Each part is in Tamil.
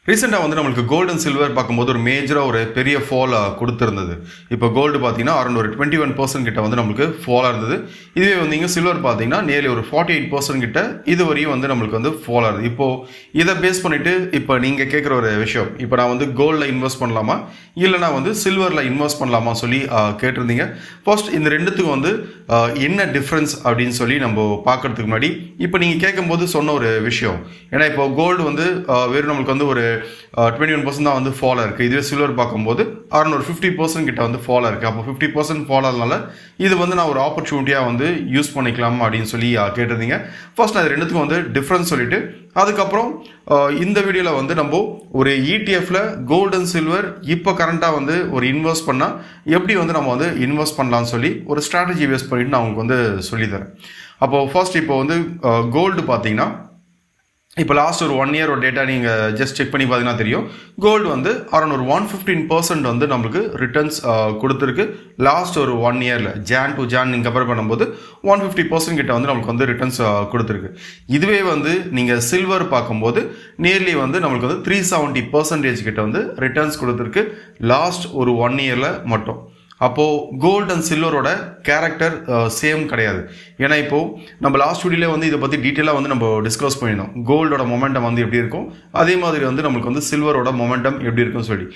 ரீசெண்டாக வந்து நம்மளுக்கு கோல்டு அண்ட் சில்வர் பார்க்கும்போது ஒரு மேஜராக ஒரு பெரிய ஃபால் கொடுத்துருந்தது. இப்போ கோல்டு பார்த்தீங்கன்னா அரௌண்ட் ஒரு 21% கிட்ட வந்து நம்மளுக்கு ஃபாலாக இருந்தது. இதுவே வந்து இங்கே சில்வர் பார்த்தீங்கன்னா நியர்லி ஒரு 48% கிட்ட இது வரையும் வந்து நம்மளுக்கு வந்து ஃபாலாக இருந்தது. இப்போது இதை பேஸ் பண்ணிவிட்டு இப்போ நீங்கள் கேட்குற ஒரு விஷயம், இப்போ நான் வந்து கோல்டில் இன்வெஸ்ட் பண்ணலாமா இல்லைனா வந்து சில்வரில் இன்வெஸ்ட் பண்ணலாமா சொல்லி கேட்டிருந்தீங்க. ஃபர்ஸ்ட் இந்த ரெண்டுத்துக்கும் வந்து என்ன டிஃப்ரென்ஸ் அப்படின்னு சொல்லி நம்ம பார்க்கறதுக்கு முன்னாடி இப்போ நீங்கள் கேட்கும்போது சொன்ன ஒரு விஷயம், ஏன்னா இப்போ கோல்டு வந்து வெறும் நம்மளுக்கு வந்து ஒரு 21% தான் வந்து ஃபாலாக இருக்குது. இதுவே சில்வர் பார்க்கும்போது அரௌண்ட் ஒரு 50% கிட்ட வந்து ஃபாலாக இருக்குது. அப்போ 50% ஃபாலாக இது வந்து நான் ஒரு ஆப்பர்ச்சுனிட்டியாக வந்து யூஸ் பண்ணிக்கலாம் அப்படின்னு சொல்லி கேட்டிருந்தீங்க. ஃபர்ஸ்ட் நான் இது ரெண்டுத்துக்கும் வந்து டிஃப்ரென்ஸ் சொல்லிவிட்டு அதுக்கப்புறம் இந்த வீடியோவில் வந்து நம்ம ஒரு இடிஎஃப்ல கோல்டு அண்ட் சில்வர் இப்போ கரண்ட்டாக வந்து ஒரு இன்வெஸ்ட் பண்ணால் எப்படி வந்து நம்ம வந்து இன்வெஸ்ட் பண்ணலாம்னு சொல்லி ஒரு ஸ்ட்ராட்டஜி பேஸ் பண்ணிட்டு நான் உங்களுக்கு வந்து சொல்லித்தரேன். அப்போது ஃபர்ஸ்ட் இப்போ வந்து கோல்டு பார்த்தீங்கன்னா இப்போ லாஸ்ட் ஒரு 1 இயர் ஒரு டேட்டா நீங்கள் ஜஸ்ட் செக் பண்ணி பார்த்தீங்கன்னா தெரியும். கோல்டு வந்து அரௌண்ட் ஒரு 115% வந்து நம்மளுக்கு ரிட்டர்ன்ஸ் கொடுத்துருக்கு. லாஸ்ட் ஒரு 1 இயரில் ஜான் டு ஜான் நீங்கள் கம்பேர் பண்ணும்போது 150% கிட்ட வந்து நம்மளுக்கு வந்து ரிட்டர்ன்ஸ் கொடுத்துருக்கு. இதுவே வந்து நீங்கள் சில்வர் பார்க்கும்போது நியர்லி வந்து நம்மளுக்கு வந்து 370% கிட்ட வந்து ரிட்டர்ன்ஸ் கொடுத்துருக்கு லாஸ்ட் ஒரு 1 இயரில் மட்டும். அப்போது கோல்டு அண்ட் சில்வரோட கேரக்டர் சேம் கிடையாது. ஏன்னா இப்போது நம்ம லாஸ்ட் வீடியோலே வந்து இதை பற்றி டீட்டெயிலாக வந்து நம்ம டிஸ்கஸ் பண்ணியிருந்தோம். கோல்டோட மொமெண்டம் வந்து எப்படி இருக்கும், அதே மாதிரி வந்து நம்மளுக்கு வந்து சில்வரோட மொமெண்டம் எப்படி இருக்குன்னு சொல்லி.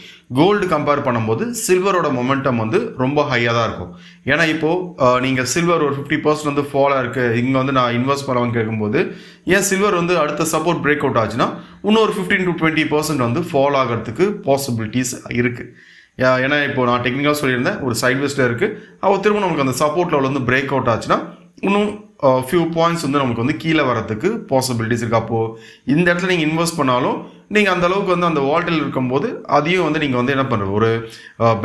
கோல்டு கம்பேர் பண்ணும்போது சில்வரோட மொமெண்டம் வந்து ரொம்ப ஹையாக தான் இருக்கும். ஏன்னா இப்போது நீங்கள் சில்வர் ஒரு 50% வந்து ஃபாலாக இருக்குது, இங்கே வந்து நான் இன்வெஸ்ட் பண்ணலாம்னு கேட்கும்போது ஏன் சில்வர் வந்து அடுத்த சப்போர்ட் பிரேக் அவுட் ஆச்சுன்னா இன்னொரு 15 to 20% வந்து ஃபால் ஆகிறதுக்கு பாசிபிலிட்டிஸ் இருக்குது. ஏன்னா இப்போ நான் டெக்னிக்கலாக சொல்லியிருந்தேன், ஒரு சைட்வேஸில் இருக்குது. அப்போ திரும்ப நமக்கு அந்த சப்போர்ட் லெவல் வந்து பிரேக் அவுட் ஆச்சுன்னா இன்னும் ஃபியூ பாயிண்ட்ஸ் வந்து நமக்கு வந்து கீழே வரதுக்கு பாசிபிலிட்டிஸ் இருக்குது. அப்போது இந்த இடத்துல நீங்கள் இன்வெஸ்ட் பண்ணாலும் நீங்கள் அந்த அளவுக்கு வந்து அந்த வால்ட்டில் இருக்கும்போது அதையும் வந்து நீங்கள் வந்து என்ன பண்ணுறது, ஒரு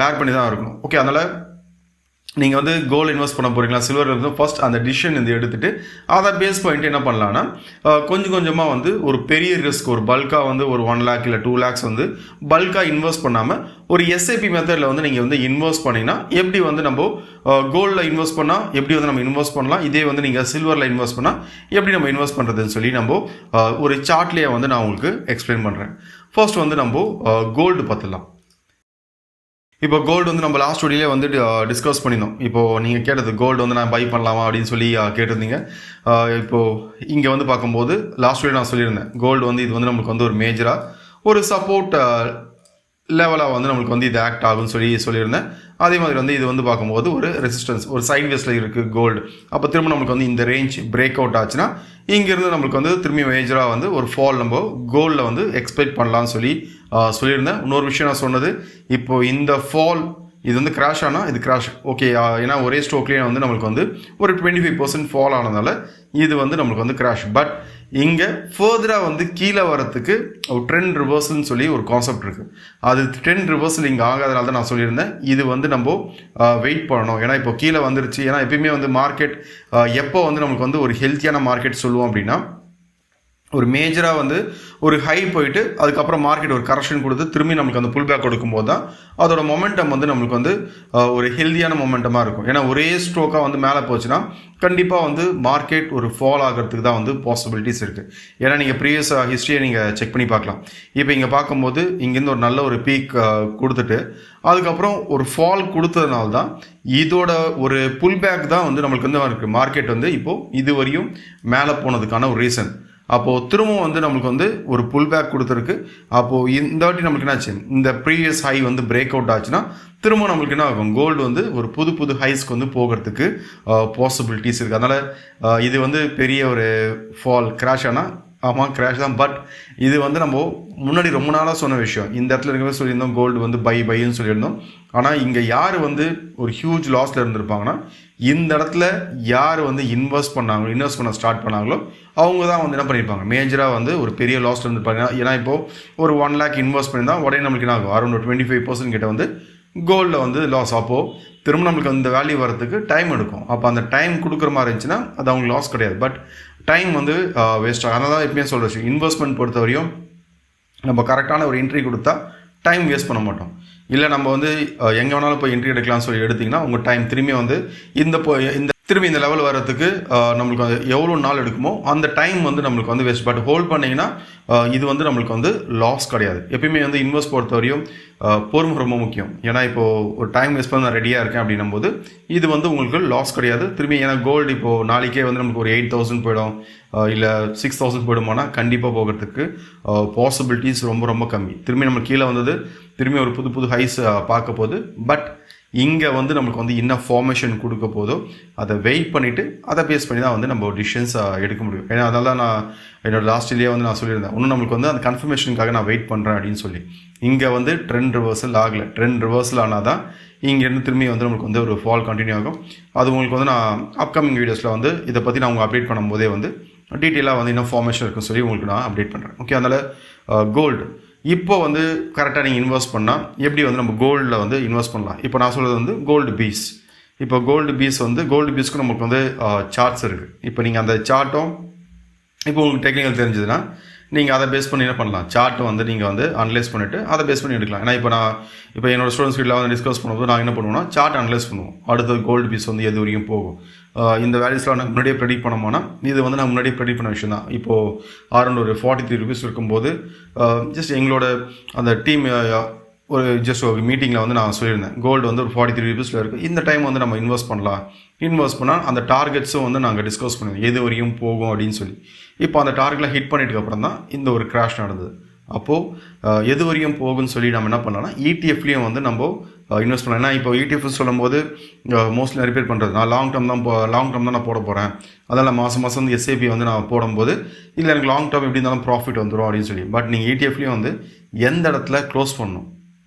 பேர் பண்ணி தான் இருக்கணும். ஓகே, அதனால் நீங்கள் வந்து கோல்டு இன்வெஸ்ட் பண்ண போகிறீங்களா சில்வர் வந்து ஃபர்ஸ்ட் அந்த டிசிஷன் இது எடுத்துகிட்டு அதை பேஸ் பண்ணிட்டு என்ன பண்ணலான்னா கொஞ்சம் கொஞ்சமாக வந்து ஒரு பெரிய ரிஸ்க், ஒரு பல்காக வந்து ஒரு 1 lakh இல்லை 2 lakhs வந்து பல்காக இன்வெஸ்ட் பண்ணாமல் ஒரு எஸ்ஐபி மெத்தடில் வந்து நீங்கள் வந்து இன்வெஸ்ட் பண்ணிங்கன்னா எப்படி வந்து நம்ம கோல்டில் இன்வெஸ்ட் பண்ணால் எப்படி வந்து நம்ம இன்வெஸ்ட் பண்ணலாம், இதே வந்து நீங்கள் சில்வரில் இன்வெஸ்ட் பண்ணால் எப்படி நம்ம இன்வெஸ்ட் பண்ணுறதுன்னு சொல்லி நம்ம ஒரு சார்ட்லேயே வந்து நான் உங்களுக்கு எக்ஸ்பிளைன் பண்ணுறேன். ஃபர்ஸ்ட் வந்து நம்ம கோல்டு பார்த்துடலாம். இப்போ கோல்டு வந்து நம்ம லாஸ்ட் வீடியோலே வந்து டிஸ்கஸ் பண்ணியிருந்தோம். இப்போது நீங்கள் கேட்டது கோல்டு வந்து நான் பை பண்ணலாமா அப்படின்னு சொல்லி கேட்டிருந்தீங்க. இப்போது இங்கே வந்து பார்க்கும்போது லாஸ்ட் வீடியோ நான் சொல்லியிருந்தேன், கோல்டு வந்து இது வந்து நம்மளுக்கு வந்து ஒரு மேஜராக ஒரு சப்போர்ட் லெவலாக வந்து நம்மளுக்கு வந்து இது ஆக்ட் ஆகும்னு சொல்லியிருந்தேன். அதே மாதிரி வந்து இது வந்து பார்க்கும்போது ஒரு ரெசிஸ்டன்ஸ், ஒரு சைட்வேஸில் இருக்குது கோல்டு. அப்போ திரும்ப நம்மளுக்கு வந்து இந்த ரேஞ்ச் பிரேக் அவுட் ஆச்சுன்னா இங்கேருந்து நம்மளுக்கு வந்து திரும்பி மேஜராக வந்து ஒரு ஃபால் நம்ம கோல்டில் வந்து எக்ஸ்பெக்ட் பண்ணலாம்னு சொல்லியிருந்தேன். இன்னொரு விஷயம் நான் சொன்னது, இப்போது இந்த ஃபால் இது வந்து கிராஷ் ஆனால் இது கிராஷ் ஓகே, ஏன்னா ஒரே ஸ்ட்ரோக்லேயே வந்து நம்மளுக்கு வந்து ஒரு 25% ஃபால் ஆனதால் இது வந்து நம்மளுக்கு வந்து கிராஷ். பட் இங்கே ஃபர்தராக வந்து கீழே வரத்துக்கு ஒரு ட்ரெண்ட் ரிவர்சல்னு சொல்லி ஒரு கான்செப்ட் இருக்குது. அது ட்ரெண்ட் ரிவர்சல் இங்கே ஆகாதனால தான் நான் சொல்லியிருந்தேன் இது வந்து நம்ம வெயிட் பண்ணணும். ஏன்னா இப்போ கீழே வந்துருச்சு. ஏன்னா எப்பயுமே வந்து மார்க்கெட் எப்போ வந்து நமக்கு வந்து ஒரு ஹெல்த்தியான மார்க்கெட் சொல்லுவோம் அப்படின்னா, ஒரு மேஜராக வந்து ஒரு ஹை போயிட்டு அதுக்கப்புறம் மார்க்கெட் ஒரு கரெக்ஷன் கொடுத்து திரும்பி நம்மளுக்கு அந்த புல் பேக் கொடுக்கும்போது தான் அதோட மொமெண்டம் வந்து நம்மளுக்கு வந்து ஒரு ஹெல்தியான மொமெண்டமாக இருக்கும். ஏன்னா ஒரே ஸ்ட்ரோக்காக வந்து மேலே போச்சுன்னா கண்டிப்பாக வந்து மார்க்கெட் ஒரு ஃபால் ஆகிறதுக்கு தான் வந்து பாசிபிலிட்டிஸ் இருக்குது. ஏன்னா நீங்கள் ப்ரீவியஸ் ஹிஸ்ட்ரியை நீங்கள் செக் பண்ணி பார்க்கலாம். இப்போ இங்கே பார்க்கும்போது இங்கேருந்து ஒரு நல்ல ஒரு பீக் கொடுத்துட்டு அதுக்கப்புறம் ஒரு ஃபால் கொடுத்ததுனால தான் இதோட ஒரு புல் பேக் தான் வந்து நம்மளுக்கு வந்து இருக்குது. மார்க்கெட் வந்து இப்போது இது வரையும் மேலே போனதுக்கான ஒரு ரீசன். அப்போது திரும்பவும் வந்து நம்மளுக்கு வந்து ஒரு புல் பேக் கொடுத்துருக்கு. அப்போது இந்த வாட்டி நம்மளுக்கு என்ன ஆச்சு, இந்த ப்ரீவியஸ் ஹை வந்து பிரேக் அவுட் ஆச்சுன்னா திரும்ப நம்மளுக்கு என்ன ஆகும், கோல்டு வந்து ஒரு புது ஹைஸ்க்கு வந்து போகிறதுக்கு பாசிபிலிட்டிஸ் இருக்குது. அதனால் இது வந்து பெரிய ஒரு ஃபால் கிராஷ் ஆனால் ஆமாம் கிராஷ் தான். பட் இது வந்து நம்ம முன்னாடி ரொம்ப நாளாக சொன்ன விஷயம். இந்த இடத்துல இருக்கவே சொல்லியிருந்தோம் கோல்டு வந்து பைன்னு சொல்லியிருந்தோம். ஆனால் இங்கே யார் வந்து ஒரு ஹியூஜ் லாஸில் இருந்திருப்பாங்கன்னா, இந்த இடத்துல யார் வந்து இன்வெஸ்ட் பண்ண ஸ்டார்ட் பண்ணாங்களோ அவங்க தான் வந்து என்ன பண்ணியிருப்பாங்க, மேஜராக வந்து ஒரு பெரிய லாஸில் இருந்திருப்பாங்க. ஏன்னா இப்போது ஒரு 1 lakh இன்வெஸ்ட் பண்ணியிருந்தால் உடனே நம்மளுக்கு என்ன ஆகும், அரௌண்ட் 25% கிட்ட வந்து கோல்டில் வந்து லாஸ். அப்போது திரும்ப நம்மளுக்கு அந்த வேல்யூ வரதுக்கு டைம் எடுக்கும். அப்போ அந்த டைம் கொடுக்குற மாதிரி இருந்துச்சுன்னா அது அவங்களுக்கு லாஸ் கிடையாது, பட் டைம் வந்து வேஸ்ட் ஆகும். அதனால தான் எப்பயுமே சொல்கிற விஷயம், இன்வெஸ்ட்மெண்ட் பொறுத்தவரையும் நம்ம கரெக்டான ஒரு என்ட்ரி கொடுத்தா டைம் வேஸ்ட் பண்ண மாட்டோம். இல்லை நம்ம வந்து எங்கே வேணாலும் போய் என்ட்ரி எடுக்கலாம்னு சொல்லி எடுத்திங்கன்னா உங்கள் டைம் திரும்பி வந்து இந்த திரும்பி இந்த லெவல் வரதுக்கு நம்மளுக்கு வந்து எவ்வளோ நாள் எடுக்குமோ அந்த டைம் வந்து நம்மளுக்கு வந்து வேஸ்ட். பட் ஹோல்ட் பண்ணிங்கன்னா இது வந்து நம்மளுக்கு வந்து லாஸ் கிடையாது. எப்பயுமே வந்து இன்வெஸ்ட் பொறுத்த வரையும் பொறுமை ரொம்ப முக்கியம். ஏன்னா இப்போது ஒரு டைம் வேஸ்ட் பண்ண நான் ரெடியாக இருக்கேன் அப்படின்னும் போது இது வந்து உங்களுக்கு லாஸ் கிடையாது. திரும்பி ஏன்னா கோல்டு இப்போது நாளைக்கே வந்து நமக்கு ஒரு 8,000 போயிடும், இல்லை 6,000 போயிடுமானா கண்டிப்பாக போகிறதுக்கு பாசிபிலிட்டிஸ் ரொம்ப ரொம்ப கம்மி. திரும்பி நம்ம கீழே வந்தது திரும்பி ஒரு புது புது ஹைஸ் பார்க்க போகுது. பட் இங்கே வந்து நம்மளுக்கு வந்து என்ன ஃபார்மேஷன் கொடுக்க போதோ அதை வெயிட் பண்ணிவிட்டு அதை பேஸ் பண்ணி தான் வந்து நம்ம டிசிஷன்ஸ் எடுக்க முடியும். ஏன்னா அதனால தான் நான் என்னோட லாஸ்ட் இயர்லேயே வந்து நான் சொல்லியிருந்தேன், இன்னும் நம்மளுக்கு வந்து அந்த கன்ஃபர்மேஷனுக்காக நான் வெயிட் பண்ணுறேன் அப்படின்னு சொல்லி. இங்கே வந்து ட்ரெண்ட் ரிவர்சல் ஆகலை. ட்ரெண்ட் ரிவர்சல் ஆனால் தான் இங்கேருந்து திரும்பி வந்து நம்மளுக்கு வந்து ஒரு ஃபால் கண்டினியூ ஆகும். அது உங்களுக்கு வந்து நான் அப்கமிங் வீடியோஸில் வந்து இதை பற்றி நான் உங்களுக்கு அப்டேட் பண்ணும்போதே வந்து டீட்டெயிலாக வந்து என்ன ஃபார்மேஷன் இருக்குன்னு சொல்லி உங்களுக்கு நான் அப்டேட் பண்ணுறேன். ஓகே, அதனால் கோல்டு இப்போ வந்து கரெக்டாக நீங்கள் இன்வெஸ்ட் பண்ணால் எப்படி வந்து நம்ம கோல்டில் வந்து இன்வெஸ்ட் பண்ணலாம். இப்போ நான் சொல்கிறது வந்து கோல்டு பீஸ். இப்போ கோல்டு பீஸ்க்கு நமக்கு வந்து சார்ட்ஸ் இருக்குது. இப்போ நீங்கள் அந்த சார்ட்டும் இப்போ உங்களுக்கு டெக்னிக்கல் தெரிஞ்சதுன்னா நீங்கள் அதை பேஸ் பண்ணி என்ன பண்ணலாம், சார்ட்டை வந்து நீங்கள் வந்து அனலைஸ் பண்ணிவிட்டு அதை பேஸ் பண்ணி எடுக்கலாம். ஏன்னா இப்போ என்னோடய ஸ்டூடெண்ட்ஸ் கிட்ட வந்து டிஸ்கஸ் பண்ணும்போது நான் என்ன பண்ணுவோம்னா சார்ட் அனலைஸ் பண்ணுவோம். அடுத்தது கோல்டு பீஸ் வந்து எது வரைக்கும் போகும், இந்த வேல்யூஸ்லாம் நான் முன்னாடியே ப்ரெடிக்ட் பண்ணோம்னா இது வந்து நான் முன்னாடியே ப்ரெடிக்ட் பண்ண விஷயம் தான். இப்போது அரௌண்ட் ஒரு 43 rupees இருக்கும்போது ஜஸ்ட் எங்களோட அந்த டீம் ஒரு ஜஸ்ட் ஒரு மீட்டிங்கில் வந்து நான் சொல்லியிருந்தேன் கோல்டு வந்து ஒரு 43 rupees இருக்குது, இந்த டைம் வந்து நம்ம இன்வெஸ்ட் பண்ணால் அந்த டார்கெட்ஸும் வந்து நாங்கள் டிஸ்கஸ் பண்ணுவோம் எது வரையும் போகும் அப்படின்னு சொல்லி. இப்போ அந்த டார்கெட்டில் ஹிட் பண்ணிட்டு அப்புறம் தான் இந்த ஒரு கிராஷ் நடந்தது. அப்போது எது வரையும் போகும்னு சொல்லி நம்ம என்ன பண்ணலாம்னா இடிஎஃப்லேயும் வந்து நம்ம இன்வெஸ்ட் பண்ணலாம். ஏன்னா இப்போ இடிஎஃப் சொல்லும்போது மோஸ்ட்லி நிறைய பேர் பண்ணுறது நான் லாங் டேர்ம் தான் நான் போட போகிறேன், அதனால் மாதம் வந்து எஸ்ஐபி வந்து நான் போடும்போது இல்லை எனக்கு லாங் டேர்ம் எப்படி இருந்தாலும் ப்ராஃபிட் வந்துடும் அப்படின்னு சொல்லி. பட் நீங்கள் இடிஎஃப்லேயும் வந்து எந்த இடத்துல க்ளோஸ் பண்ணணும்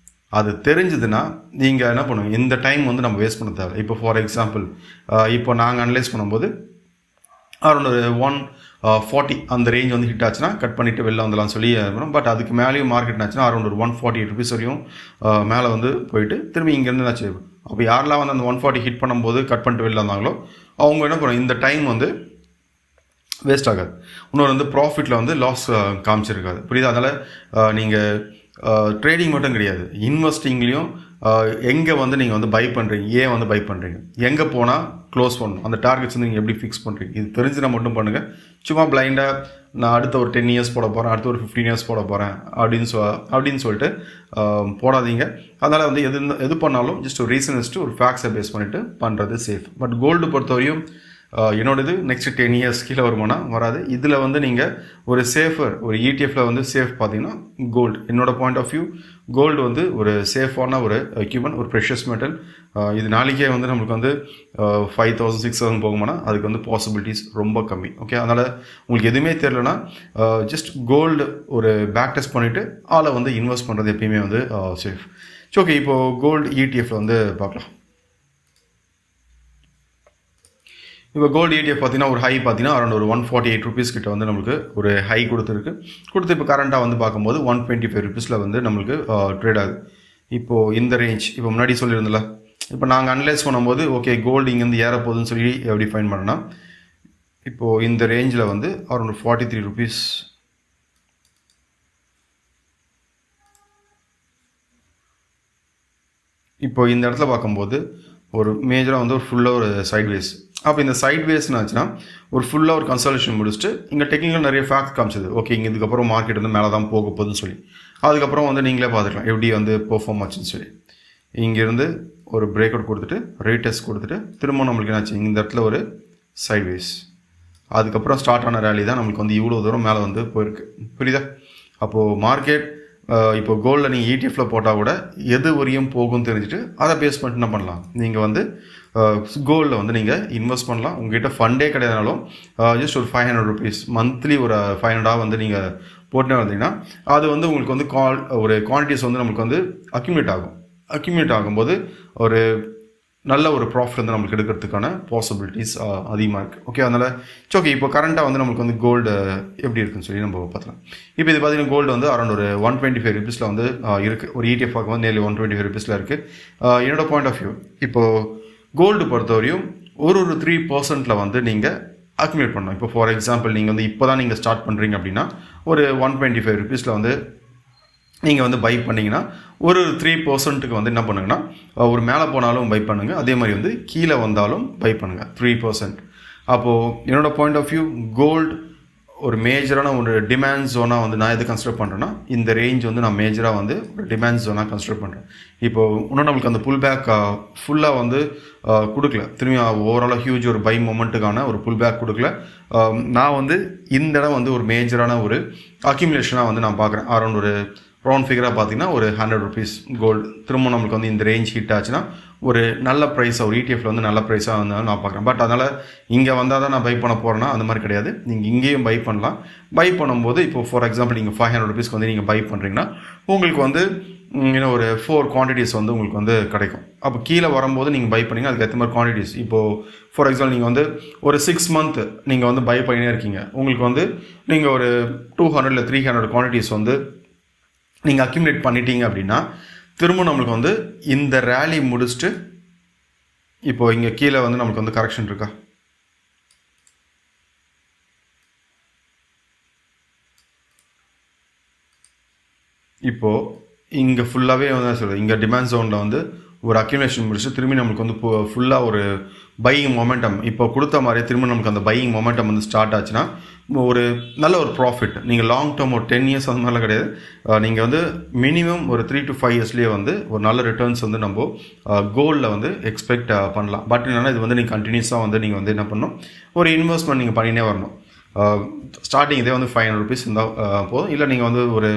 அது தெரிஞ்சதுன்னா நீங்கள் என்ன பண்ணுவோம், இந்த டைம் வந்து நம்ம வேஸ்ட் பண்ண தேவை. இப்போ ஃபார் எக்ஸாம்பிள் இப்போ நாங்கள் அனலைஸ் பண்ணும்போது அரௌண்ட் ஒரு 140 அந்த ரேஞ்ச் வந்து ஹிட் ஆச்சுன்னா கட் பண்ணிவிட்டு வெளில வந்துடலாம் சொல்லி இருக்கணும். பட் அதுக்கு மேலேயும் மார்க்கெட் ஆச்சுன்னா அரௌண்ட் ஒரு 148 rupees வரையும் மேலே வந்து போயிட்டு திரும்பி இங்கேருந்து ஆச்சு. அப்போ யாரெல்லாம் வந்து அந்த 140 ஹிட் பண்ணும்போது கட் பண்ணிட்டு வெளில வந்தாங்களோ அவங்க என்ன பண்ணுவோம், இந்த டைம் வந்து வேஸ்ட் ஆகாது. இன்னொரு வந்து ப்ராஃபிட்டில் வந்து லாஸ் காமிச்சிருக்காது, புரியுது? அதனால் நீங்கள் ட்ரேடிங் மட்டும் கிடையாது, இன்வெஸ்டிங்லேயும் எங்கே வந்து நீங்கள் வந்து பை பண்ணுறீங்க, ஏன் வந்து பை பண்ணுறீங்க, எங்கே போனால் க்ளோஸ் பண்ணணும், அந்த டார்கெட்ஸ் வந்து நீங்கள் எப்படி ஃபிக்ஸ் பண்ணுறீங்க, இது தெரிஞ்சுனா மட்டும் பண்ணுங்கள். சும்மா பிளைண்டாக நான் அடுத்த ஒரு 10 years போட போகிறேன், அடுத்த ஒரு 15 years போட போகிறேன் அப்படின்னு சொல்லிட்டு போடாதீங்க. அதனால் வந்து எது பண்ணாலும் ஜஸ்ட் ஒரு ரீசன் வச்சுட்டு ஒரு ஃபேக்ட்ஸை பேஸ் பண்ணிவிட்டு பண்ணுறது சேஃப். பட் கோல்டு பொறுத்தவரையும் என்னோடது நெக்ஸ்ட் 10 years கீழே வருமானா வராது. இதில் வந்து நீங்கள் ஒரு சேஃபர் ஒரு இடிஎஃப்பில் வந்து சேஃப் பார்த்தீங்கன்னா கோல்டு. என்னோடய பாயிண்ட் ஆஃப் வியூ கோல்டு வந்து ஒரு சேஃபான ஒரு எக்யூப்மெண்ட், ஒரு ப்ரெஷியஸ் மெட்டல். இது நாளைக்கே வந்து நம்மளுக்கு வந்து 5,000 6,000 போகுமானா அதுக்கு வந்து பாசிபிலிட்டிஸ் ரொம்ப கம்மி. ஓகே, அதனால் உங்களுக்கு எதுவுமே தெரியலனா ஜஸ்ட் கோல்டு ஒரு பேக் டெஸ்ட் பண்ணிவிட்டு அதில் வந்து இன்வெஸ்ட் பண்ணுறது எப்பயுமே வந்து சேஃப். ஓகே, இப்போது கோல்டு இடிஎஃப்பில் வந்து பார்க்கலாம். இப்போ கோல்டு ETF பார்த்தீங்கன்னா ஒரு ஹை பார்த்தீங்கன்னா அரௌண்ட் ஒரு 148 rupees கிட்ட வந்து நம்மளுக்கு ஒரு ஹை கொடுத்து இப்போ கரண்ட்டாக வந்து பார்க்கும்போது 125 rupeesல வந்து நம்மளுக்கு ட்ரேட் ஆகுது. இப்போது இந்த ரேஞ்ச் இப்போ முன்னாடி சொல்லியிருந்தல, இப்போ நாங்கள் அனலைஸ் பண்ணும்போது ஓகே கோல்டு இங்கேருந்து ஏற போகுதுன்னு சொல்லி எப்படி ஃபைன் பண்ணோன்னா இப்போது இந்த ரேஞ்சில் வந்து அரௌண்ட் 43 rupees இப்போ இந்த இடத்துல பார்க்கும்போது ஒரு மேஜராக வந்து ஒரு ஃபுல்லாக ஒரு சைட்வேஸ். அப்போ இந்த சைட்வேஸ்னு ஆச்சுன்னா ஒரு ஃபுல்லாக ஒரு கன்சல்டேஷன் முடிச்சுட்டு இங்கே டெக்னிக்கல் நிறைய ஃபேக்ட் காமிச்சது. ஓகே, இங்கே இதுக்கப்புறம் மார்க்கெட் வந்து மேலே தான் போக போகுதுன்னு சொல்லி அதுக்கப்புறம் வந்து நீங்களே பார்த்துக்கலாம் எப்படி வந்து பெர்ஃபார்ம் ஆச்சுன்னு சொல்லி. இங்கேருந்து ஒரு பிரேக் அவுட் கொடுத்துட்டு ரீடெஸ்ட் கொடுத்துட்டு திரும்ப நம்மளுக்கு என்னாச்சு, இந்த இடத்துல ஒரு சைட்வேஸ், அதுக்கப்புறம் ஸ்டார்ட் ஆன ரேலி தான் நம்மளுக்கு வந்து இவ்வளோ தூரம் மேலே வந்து போயிருக்கு, புரியுதா? அப்போது மார்க்கெட் இப்போ கோல்டில் நீங்கள் இடிஎஃப்பில் போட்டால் கூட எது வரையும் போகும்னு தெரிஞ்சுட்டு அதை பேஸ் பண்ணிட்டு என்ன பண்ணலாம், நீங்கள் வந்து கோல்டில் வந்து நீங்கள் இன்வெஸ்ட் பண்ணலாம். உங்கள்கிட்ட ஃபண்டே கிடையாதுனாலும் ஜஸ்ட் ஒரு 500 rupees மந்த்லி ஒரு 500 வந்து நீங்கள் போட்டுனே வந்தீங்கன்னா அது வந்து உங்களுக்கு வந்து ஒரு குவான்டிட்டிஸ் வந்து நம்மளுக்கு வந்து அக்யூமுலேட் ஆகும்போது ஒரு நல்ல ஒரு ப்ராஃபிட் வந்து நம்மளுக்கு எடுக்கிறதுக்கான பாசிபிலிட்டிஸ் அதிகமாக இருக்குது. ஓகே, அதனால் ஓகே இப்போ கரண்ட்டாக வந்து நம்மளுக்கு வந்து கோல்டு எப்படி இருக்குன்னு சொல்லி நம்ம பார்க்கலாம். இப்போ இது பார்த்தீங்கன்னா கோல்டு வந்து அரௌண்ட் ஒரு 125 rupeesல வந்து இருக்குது. ஒரு ETF பார்க்கும்போது நேர்லி 125 rupeesல இருக்குது. என்னோடய பாயிண்ட் ஆஃப் வியூ இப்போது கோல்டு பொறுத்தவரையும் ஒரு 3% வந்து நீங்கள் அக்யூமுலேட் பண்ணணும். இப்போ ஃபார் எக்ஸாம்பிள் நீங்கள் வந்து இப்போ தான் நீங்கள் ஸ்டார்ட் பண்ணுறீங்க அப்படின்னா ஒரு 125 rupeesல வந்து நீங்கள் வந்து பை பண்ணிங்கன்னா ஒரு 3%க்கு வந்து என்ன பண்ணுங்கன்னா ஒரு மேலே போனாலும் பை பண்ணுங்கள், அதே மாதிரி வந்து கீழே வந்தாலும் பை பண்ணுங்கள் 3%. அப்போது என்னோடய பாயிண்ட் ஆஃப் வியூ கோல்டு ஒரு மேஜரான ஒரு டிமாண்ட் ஜோனாக வந்து நான் எது கன்சிடர் பண்ணுறேன்னா இந்த ரேஞ்ச் வந்து நான் மேஜராக வந்து ஒரு டிமாண்ட் ஜோனாக கன்சிடர் பண்ணுறேன். இப்போது இன்னும் நம்மளுக்கு அந்த புல் பேக் ஃபுல்லாக வந்து கொடுக்கல, திரும்பி ஓவராலாக ஹியூஜ் ஒரு பை மொமெண்ட்டுக்கான ஒரு புல் பேக் கொடுக்கல. நான் வந்து இந்த இடம் வந்து ஒரு மேஜரான ஒரு அக்யூமுலேஷனாக வந்து நான் பார்க்குறேன். அரௌண்ட் ஒரு ரவுண்ட் ஃபிகராக பார்த்தீங்கன்னா ஒரு 100 rupees கோல்டு திரும்ப நம்மளுக்கு வந்து இந்த ரேஞ்ச் ஹிட் ஆச்சுன்னா ஒரு நல்ல ப்ரைஸாக ஒரு ETF வந்து நல்ல ப்ரைஸாக வந்தாலும் நான் பார்க்குறேன். பட் அதனால் இங்கே வந்தால் தான் நான் பை பண்ண போகிறேன்னா அந்த மாதிரி கிடையாது. நீங்கள் இங்கேயும் பை பண்ணலாம். பை பண்ணும்போது இப்போ ஃபார் எக்ஸாம்பிள் நீங்கள் 500 rupeesக்கு வந்து நீங்கள் பை பண்ணுறீங்கன்னா உங்களுக்கு வந்து இன்னும் ஒரு 4 குவான்டிட்டிஸ் வந்து உங்களுக்கு வந்து கிடைக்கும். அப்போ கீழே வரும்போது நீங்கள் பை பண்ணிங்க அதுக்கு ஏற்ற மாதிரி குவான்டிட்டிஸ். இப்போது ஃபார் எக்ஸாம்பிள் நீங்கள் வந்து ஒரு 6 month நீங்கள் வந்து பை பண்ணினே இருக்கீங்க, உங்களுக்கு வந்து நீங்கள் ஒரு 200 இல்லை 300 குவான்டிட்டிஸ் வந்து நீங்கள் அக்யூமுலேட் பண்ணிட்டீங்க அப்படின்னா திரும்ப நம்மளுக்கு வந்து இந்த ரேலி முடிச்சுட்டு இப்போது இங்கே கீழே வந்து நம்மளுக்கு வந்து கரெக்ஷன் இருக்கா, இப்போது இங்கே ஃபுல்லாகவே வந்து சொல்கிறேன் இங்கே டிமாண்ட் ஜோனில் வந்து ஒரு அக்யூமுலேஷன் முடிச்சு திரும்பி நம்மளுக்கு வந்து ஃபுல்லாக ஒரு பையிங் மொமெண்டம் இப்போ கொடுத்த மாதிரியே திரும்ப நமக்கு அந்த பையிங் மொமெண்டம் வந்து ஸ்டார்ட் ஆச்சுன்னா ஒரு நல்ல ஒரு ப்ராஃபிட். நீங்கள் லாங் டேர்ம் ஒரு 10 years அந்த மாதிரிலாம் கிடையாது, நீங்கள் வந்து மினிமம் ஒரு 3 to 5 yearsலேயே வந்து ஒரு நல்ல ரிட்டர்ன்ஸ் வந்து நம்ம கோல்டில் வந்து எக்ஸ்பெக்ட் பண்ணலாம். பட் என்னென்னா இது வந்து நீங்கள் கண்டினியூஸாக வந்து நீங்கள் வந்து என்ன பண்ணணும், ஒரு இன்வெஸ்ட்மெண்ட் நீங்கள் பண்ணினே வரணும். ஸ்டார்டிங் இதே வந்து 500 rupees இருந்தால் போதும். இல்லை நீங்கள் வந்து ஒரு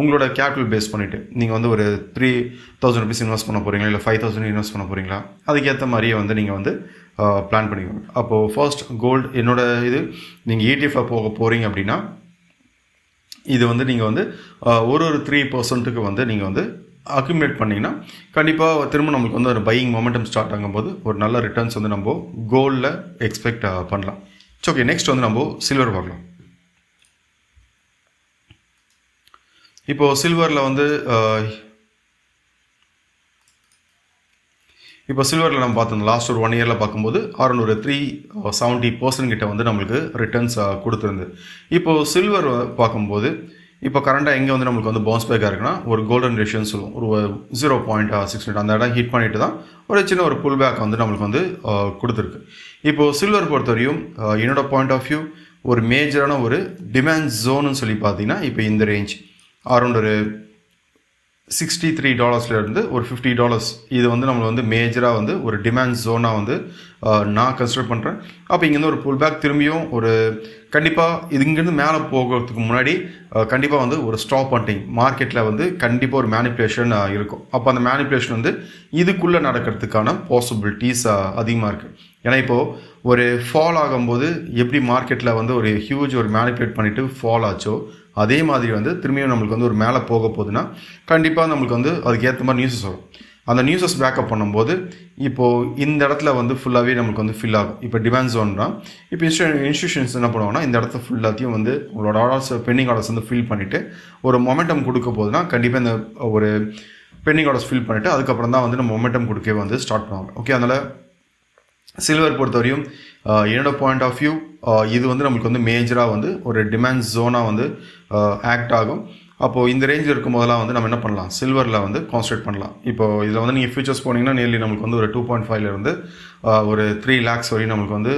உங்களோட கேபிட்டல் பேஸ் பண்ணிவிட்டு நீங்கள் வந்து ஒரு 3000 rupees இன்வெஸ்ட் பண்ண போகிறீங்களா இல்லை 5000 இன்வெஸ்ட் பண்ண போகிறீங்களா அதுக்கேற்ற மாதிரியே வந்து நீங்கள் வந்து பிளான் பண்ணிக்கோங்க. அப்போது ஃபர்ஸ்ட் கோல்டு என்னோட இது நீங்கள் ETF போக போகிறீங்க அப்படின்னா இது வந்து நீங்கள் வந்து ஒரு 3%க்கு வந்து நீங்கள் வந்து அக்யூமுலேட் பண்ணிங்கன்னா கண்டிப்பாக திரும்ப நம்மளுக்கு வந்து ஒரு பையிங் மொமெண்டம் ஸ்டார்ட் ஆகும்போது ஒரு நல்ல ரிட்டர்ன்ஸ் வந்து நம்ம கோல்டில் எக்ஸ்பெக்ட் பண்ணலாம். ஓகே, நெக்ஸ்ட் வந்து நம்ம சில்வர் பார்க்கலாம். இப்போது சில்வரில் வந்து இப்போ சில்வரில் நம்ம பார்த்தோம் லாஸ்ட் ஒரு 1 yearல பார்க்கும்போது அரௌண்ட் ஒரு 370% கிட்ட வந்து நம்மளுக்கு ரிட்டர்ன்ஸ் கொடுத்துருந்து. இப்போது சில்வர் பார்க்கும்போது இப்போ கரண்டாக எங்கே வந்து நம்மளுக்கு வந்து பவுன்ஸ் பேக்காக இருக்குன்னா ஒரு கோல்டன் ரேஷியோன்னு சொல்லுவோம், ஒரு 0.68 அந்த இடம் ஹிட் பண்ணிட்டு தான் ஒரு சின்ன ஒரு புல் பேக் வந்து நம்மளுக்கு வந்து கொடுத்துருக்கு. இப்போது சில்வர் பொறுத்தவரையும் என்னோடய பாயிண்ட் ஆஃப் வியூ ஒரு மேஜரான ஒரு டிமாண்ட் ஜோன்னு சொல்லி பார்த்தீங்கன்னா இப்போ இந்த ரேஞ்ச் அரௌண்ட் ஒரு $63 ஒரு $50 இது வந்து நம்மளை வந்து மேஜராக வந்து ஒரு டிமாண்ட் ஜோனாக வந்து நான் கன்சிடர் பண்ணுறேன். அப்போ இங்கேருந்து ஒரு புல் பேக் திரும்பியும் ஒரு கண்டிப்பாக இது இங்கேருந்து மேலே போகிறதுக்கு முன்னாடி கண்டிப்பாக வந்து ஒரு ஸ்டாப் ஹண்டிங் மார்க்கெட்டில் வந்து கண்டிப்பாக ஒரு மேனிப்புலேஷன் இருக்கும். அப்போ அந்த மேனிப்புலேஷன் வந்து இதுக்குள்ளே நடக்கிறதுக்கான பாசிபிலிட்டிஸ் அதிகமாக இருக்குது. ஏன்னா இப்போது ஒரு ஃபால் ஆகும்போது எப்படி மார்க்கெட்டில் வந்து ஒரு ஹியூஜ் ஒரு மேனிப்புலேட் பண்ணிவிட்டு ஃபால் ஆச்சோ அதே மாதிரி வந்து திரும்பியும் நம்மளுக்கு வந்து ஒரு மேலே போக போகுதுன்னா கண்டிப்பாக நம்மளுக்கு வந்து அதுக்கேற்ற மாதிரி நியூஸஸ் வரும். அந்த நியூஸஸ் பேக்கப் பண்ணும்போது இப்போது இந்த இடத்துல வந்து ஃபுல்லாகவே நம்மளுக்கு வந்து ஃபில் ஆகும். இப்போ டிமாண்ட் ஜோன்னா இப்போ இன்ஸ்டியூஷன்ஸ் என்ன பண்ணுவாங்கன்னா இந்த இடத்த ஃபுல்லாத்தையும் வந்து உங்களோட ஆர்டர்ஸ் பெண்டிங் ஆர்டர்ஸ் வந்து ஃபில் பண்ணிவிட்டு ஒரு மொமெண்டம் கொடுக்க போதுன்னா கண்டிப்பாக இந்த ஒரு பெண்டிங் ஆர்டர்ஸ் ஃபில் பண்ணிவிட்டு அதுக்கப்புறம் தான் வந்து நம்ம மொமெண்டம் கொடுக்கவே வந்து ஸ்டார்ட் பண்ணுவாங்க. ஓகே, அதனால் சில்வர் பொறுத்தவரையும் என்னோடய பாயிண்ட் ஆஃப் வியூ இது வந்து நம்மளுக்கு வந்து மேஜராக வந்து ஒரு டிமாண்ட் ஜோனாக வந்து ஆக்ட் ஆகும். அப்போது இந்த ரேஞ்சில் இருக்கும் போதெல்லாம் வந்து நம்ம என்ன பண்ணலாம், சில்வரில் வந்து கான்சன்ட்ரேட் பண்ணலாம். இப்போது இதில் வந்து நீங்கள் ஃபியூச்சர்ஸ் போனீங்கன்னா நியர்லி நம்மளுக்கு வந்து ஒரு 2.5 ஒரு 3 lakhs வரையும் நம்மளுக்கு வந்து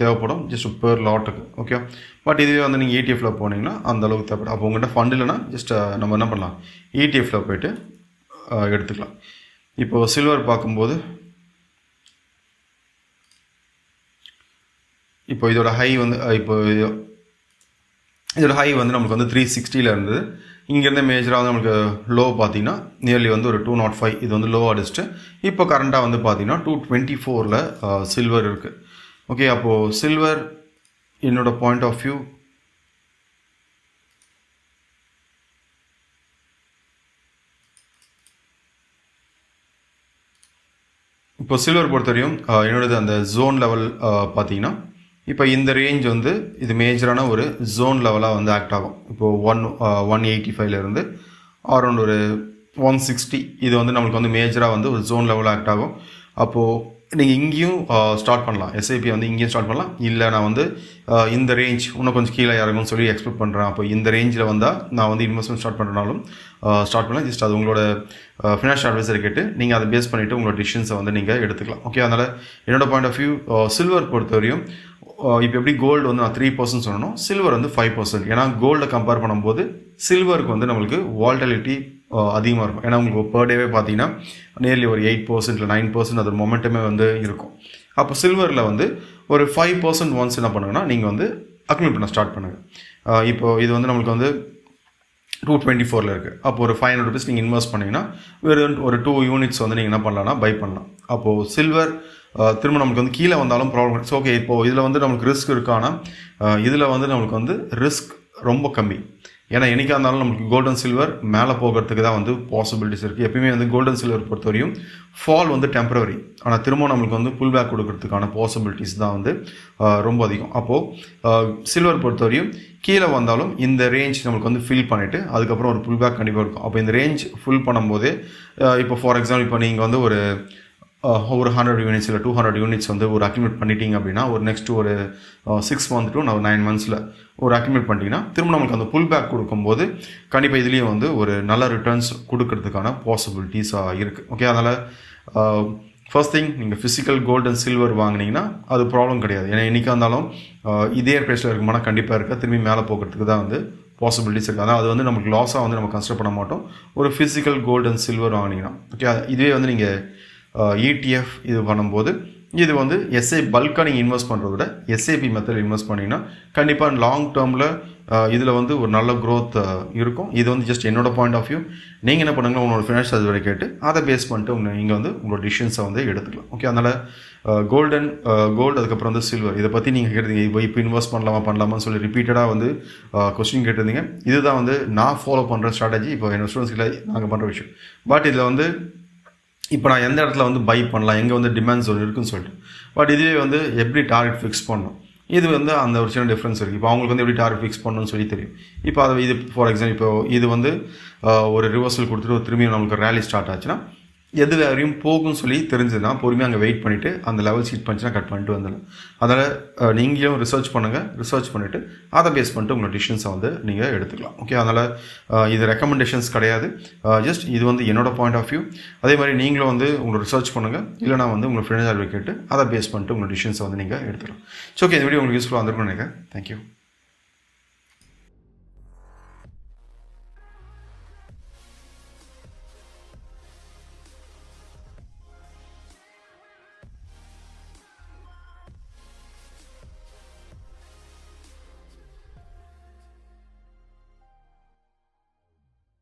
தேவைப்படும் ஜஸ்ட் பெர் லாட்டுக்கு. ஓகே, பட் இதுவே வந்து நீங்கள் ETF போனீங்கன்னா அந்த அளவுக்கு தேவைப்படும். அப்போ உங்கள்கிட்ட ஃபண்ட் இல்லைன்னா ஜஸ்ட் நம்ம என்ன பண்ணலாம், ETF போய்ட்டு எடுத்துக்கலாம். இப்போது சில்வர் பார்க்கும்போது இப்போ இதோட ஹை வந்து இதோட ஹை வந்து நம்மளுக்கு வந்து 360 இருந்தது. இங்கேருந்து மேஜராக வந்து நம்மளுக்கு லோ பார்த்தீங்கன்னா நியர்லி வந்து ஒரு 205 இது வந்து லோ அடிச்சுட்டு இப்போ கரண்ட்டாக வந்து பார்த்தீங்கன்னா 224 சில்வர் இருக்குது. ஓகே, அப்போது சில்வர் என்னோடய பாயிண்ட் ஆஃப் வியூ இப்போ சில்வர் பொறுத்தவரையும் என்னோடது அந்த ஜோன் லெவல் பார்த்தீங்கன்னா இப்போ இந்த ரேஞ்ச் வந்து இது மேஜரான ஒரு ஜோன் லெவலாக வந்து ஆக்ட் ஆகும். இப்போது 185 அரௌண்ட் ஒரு 160 இது வந்து நம்மளுக்கு வந்து மேஜராக வந்து ஒரு ஜோன் லெவல் ஆக்ட் ஆகும். அப்போது நீங்கள் இங்கேயும் ஸ்டார்ட் பண்ணலாம். எஸ்ஐபி வந்து இங்கேயும் ஸ்டார்ட் பண்ணலாம். இல்லை நான் வந்து இந்த ரேஞ்ச் இன்னும் கொஞ்சம் கீழே இறங்கும்னு சொல்லி எக்ஸ்பெக்ட் பண்ணுறேன், அப்போ இந்த ரேஞ்சில் வந்தால் நான் வந்து இன்வெஸ்ட்மெண்ட் ஸ்டார்ட் பண்ணுறனாலும் ஸ்டார்ட் பண்ணலாம். ஜஸ்ட் அது உங்களோட ஃபினான்ஷியல் அட்வைசரை கேட்டு நீங்கள் அதை பேஸ் பண்ணிவிட்டு உங்களோட டிசிஷன்ஸை வந்து நீங்கள் எடுத்துக்கலாம். ஓகே, அதனால் என்னோட பாயிண்ட் ஆஃப் வியூ சில்வர் பொறுத்தவரையும் இப்போ எப்படி கோல்டு வந்து நான் 3% சொல்லணும், சில்வர் வந்து 5%. ஏன்னா கோல்டை கம்பேர் பண்ணும்போது சில்வருக்கு வந்து நம்மளுக்கு வால்டிலிட்டி அதிகமாக இருக்கும். ஏன்னா உங்களுக்கு பர் டேவே பார்த்தீங்கன்னா நியர்லி ஒரு 8% இல்லை 9% அது மொமெண்டமே வந்து இருக்கும். அப்போ சில்வரில் வந்து ஒரு 5% ஒன்ஸ் என்ன பண்ணுங்கன்னா நீங்கள் வந்து அக்யூமுலேட் பண்ண ஸ்டார்ட் பண்ணுங்கள். இப்போது இது வந்து நம்மளுக்கு வந்து 224 இருக்குது. அப்போ ஒரு 500 rupees நீங்கள் இன்வெஸ்ட் பண்ணிங்கன்னா ஒரு 2 யூனிட்ஸ் வந்து நீங்கள் என்ன பண்ணலாம்னா பை பண்ணலாம். அப்போது சில்வர் திரும்ப நம்மளுக்கு வந்து கீழே வந்தாலும் ப்ராப்ளம். ஸோ ஓகே, இப்போது இதில் வந்து நம்மளுக்கு ரிஸ்க் இருக்கானா, இதில் வந்து நம்மளுக்கு வந்து ரிஸ்க் ரொம்ப கம்மி. ஏன்னா என்றைக்காக இருந்தாலும் நம்மளுக்கு கோல்டு அண்ட் சில்வர் மேலே போகிறதுக்கு தான் வந்து பாசிபிலிட்டிஸ் இருக்குது. எப்பயுமே வந்து கோல்டு அண்ட் சில்வர் பொறுத்தவரையும் ஃபால் வந்து டெம்பரரி, ஆனால் திரும்ப நம்மளுக்கு வந்து புல் பேக் கொடுக்கறதுக்கான பாசிபிலிட்டிஸ் தான் வந்து ரொம்ப அதிகம். அப்போது சில்வர் பொறுத்தவரையும் கீழே வந்தாலும் இந்த ரேஞ்ச் நம்மளுக்கு வந்து ஃபில் பண்ணிவிட்டு அதுக்கப்புறம் ஒரு புல் பேக் கண்டிப்பாக இருக்கும். அப்போ இந்த ரேஞ்ச் ஃபில் பண்ணும்போதே இப்போ ஃபார் எக்ஸாம்பிள் இப்போ நீங்கள் வந்து ஒரு 100 யூனிட்ஸ் இல்லை 200 யூனிட்ஸ் வந்து ஒரு அக்யூமுலேட் பண்ணிட்டீங்க அப்படின்னா ஒரு நெக்ஸ்ட் ஒரு 6 month to 9 months ஒரு அக்யூமுலேட் பண்ணிட்டீங்கன்னா திரும்ப நம்மளுக்கு அந்த புல் பேக் கொடுக்கும்போது கண்டிப்பாக இதுலேயும் வந்து ஒரு நல்ல ரிட்டர்ன்ஸ் கொடுக்கறதுக்கான பாசிபிலிட்டிஸாக இருக்குது. ஓகே, அதனால் ஃபர்ஸ்ட் திங் நீங்கள் ஃபிசிக்கல் கோல்டு அண்ட் சில்வர் வாங்கினீங்கன்னா அது ப்ராப்ளம் கிடையாது. ஏன்னா என்றைக்காக இருந்தாலும் இதே ப்ரைஸில் இருக்குமானா கண்டிப்பாக இருக்கா, திரும்பி மேலே போகிறதுக்கு தான் வந்து பாசிபிலிட்டிஸ் இருக்குது. அதான் அது வந்து நமக்கு லாஸாக வந்து நம்ம கன்சிடர் பண்ண மாட்டோம் ஒரு ஃபிசிக்கல் கோல்டு அண்ட் சில்வர் வாங்கினீங்கன்னா. ஓகே, இதுவே வந்து நீங்கள் ETF இது பண்ணும்போது இது வந்து எஸ்ஐ பல்காக நீங்கள் இன்வெஸ்ட் பண்ணுறத விட எஸ்ஐபி மெத்தட் இன்வெஸ்ட் பண்ணிங்கன்னா கண்டிப்பாக லாங் டேர்மில் இதில் வந்து ஒரு நல்ல க்ரோத் இருக்கும். இது வந்து ஜஸ்ட் என்னோட பாயிண்ட் ஆஃப் வியூ. நீங்கள் என்ன பண்ணுங்கள், உங்களோட ஃபினான்ஷியல் அட்வைசரை கேட்டு அதை பேஸ் பண்ணிட்டு நீங்கள் வந்து உங்களோட டிசிஷன்ஸை வந்து எடுத்துக்கலாம். ஓகே, அதனால் கோல்டு அதுக்கப்புறம் வந்து சில்வர் இதை பற்றி நீங்கள் கேட்டிருந்தீங்க, இப்போ இன்வெஸ்ட் பண்ணலாமான்னு சொல்லி ரிப்பீட்டடாக வந்து கொஸ்டின் கேட்டிருந்தீங்க. இதுதான் வந்து நான் ஃபாலோ பண்ணுற ஸ்ட்ராட்டஜி. இப்போ என்னோட ஸ்டூடெண்ட்ஸ்கிட்ட நாங்கள் பண்ணுற விஷயம். பட் இதில் வந்து இப்போ நான் எந்த இடத்துல வந்து பை பண்ணலாம், எங்கே வந்து டிமாண்ட் ஜோன் இருக்குன்னு சொல்லிட்டு. பட் இதுவே வந்து எப்படி டார்கெட் ஃபிக்ஸ் பண்ணணும், இது வந்து அந்த ஒரு சின்ன டிஃப்ரென்ஸ் இருக்குது. இப்போ அவங்களுக்கு வந்து எப்படி டார்கெட் ஃபிக்ஸ் பண்ணணும்னு சொல்லி தெரியும். இப்போ அது இது ஃபார் எக்ஸாம்பிள் இப்போ இது வந்து ஒரு ரிவர்சல் கொடுத்துட்டு திரும்பியும் நம்மளுக்கு ரேலி ஸ்டார்ட் ஆச்சுன்னா எது வரையும் போகும்னு சொல்லி தெரிஞ்சதுன்னா பொறுமையாக அங்கே வெயிட் பண்ணிவிட்டு அந்த லெவல் ஹிட் பண்ணிச்சுன்னா கட் பண்ணிட்டு வந்துடலாம். அதனால் நீங்களும் ரிசர்ச் பண்ணுங்கள், ரிசர்ச் பண்ணிவிட்டு அதை பேஸ் பண்ணிட்டு உங்களோட டிசிஷன்ஸை வந்து நீங்கள் எடுத்துக்கலாம். ஓகே, அதனால் இது ரெக்கமெண்டேஷன்ஸ் கிடையாது, ஜஸ்ட் இது வந்து என்னோட பாயிண்ட் ஆஃப் வியூ. அதே மாதிரி நீங்களும் வந்து உங்களை ரிசர்ச் பண்ணுங்கள், இல்லைனா வந்து உங்கள் ஃப்ரெண்ட்ஸ் கேட்டு அதை பேஸ் பண்ணிட்டு உங்களோட டிசிஷன்ஸை வந்து நீங்கள் எடுத்துக்கலாம். ஸோ ஓகே, இந்த வீடியோ உங்களுக்கு யூஸ்ஃபுல்லாக வந்திருக்கும்னு நினைக்கிறேன். தேங்க்யூ.